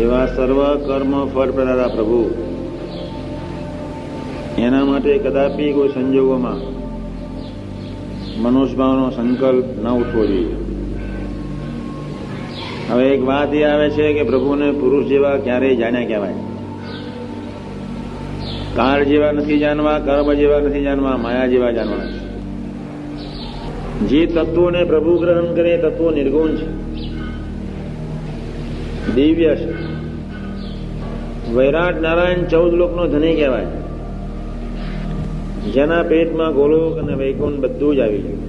એવા સર્વ કર્મ ફળ પ્રદાતા પ્રભુ, એના માટે કદાપી કોઈ સંજોગોમાં મનુષ્યભાવનો સંકલ્પ ન ઉઠવો જોઈએ. હવે એક વાત એ આવે છે કે પ્રભુને પુરુષ જેવા ક્યારેય જાણ્યા કહેવાય. કાળ જેવા નથી જાણવા, કર્મ જેવા નથી જાણવા, માયા જેવા જાણવાના છે. જે તત્વોને પ્રભુ ગ્રહણ કરે તત્વો નિર્ગુણ છે, દિવ્ય છે. વૈરાટ નારાયણ 14 લોકનો ધણી કહેવાય, જેના પેટમાં ગોલોક અને વૈકુંઠ બધું જ આવી ગયું.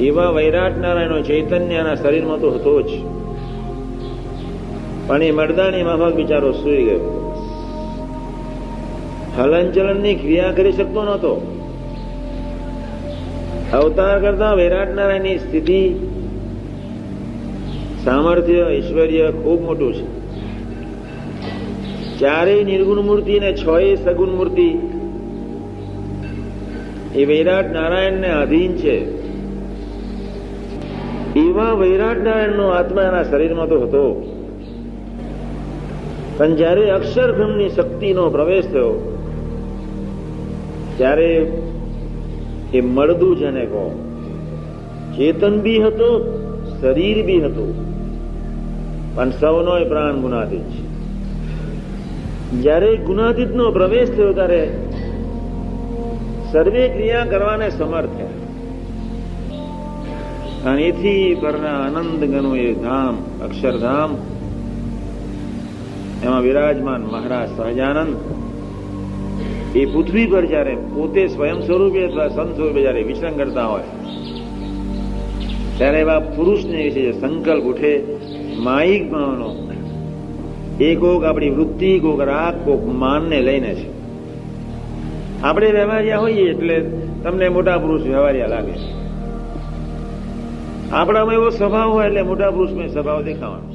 એવા વૈરાટ નારાયણનો ચૈતન્યના શરીરમાં તો હતો જ, પણ એ મરદાની માફક બિચારો સૂઈ ગયો. હલનચલનની ક્રિયા કરી શકતો નહોતો. અવતાર કરતા વૈરાટ નારાયણની સ્થિતિ, સામર્થ્ય, ઐશ્વર્ય ખૂબ મોટું છે. ચારેય નિર્ગુણ મૂર્તિ અને 6 સગુણ મૂર્તિ એ વૈરાટ નારાયણને આધીન છે. એવા વૈરાટ નારાયણનો આત્મા એના શરીરમાં તો હતો, પણ જ્યારે અક્ષરબ્રહ્મની શક્તિનો પ્રવેશ થયો ત્યારે એ મળદું જેને કહો, ચેતન બી હતો, શરીર બી હતું, પણ સૌનોય પ્રાણ ગુણાતીત છે. જ્યારે ગુણાતીતનો પ્રવેશ થયો ત્યારે સર્વે ક્રિયા કરવાને સમર્થ થયા. અને એથી પરના આનંદ ગનું એ ધામ, અક્ષરધામ, એમાં વિરાજમાન મહારાજ સહજાનંદ એ પૃથ્વી પર જયારે પોતે સ્વયં સ્વરૂપે અથવા સંત સ્વરૂપે જયારે વિચરણ કરતા હોય ત્યારે એવા પુરુષને વિશે સંકલ્પ ઉઠે માયિક ભાવનો, એ કોક આપણી વૃત્તિ, કોક રાગ, કોક માનને લઈને છે. આપણે વ્યવહારિયા હોઈએ એટલે તમને મોટા પુરુષ વ્યવહારિયા લાગે. આપણામાં એવો સ્વભાવ હોય એટલે મોટા પુરુષમાં સ્વભાવ દેખાવાનો.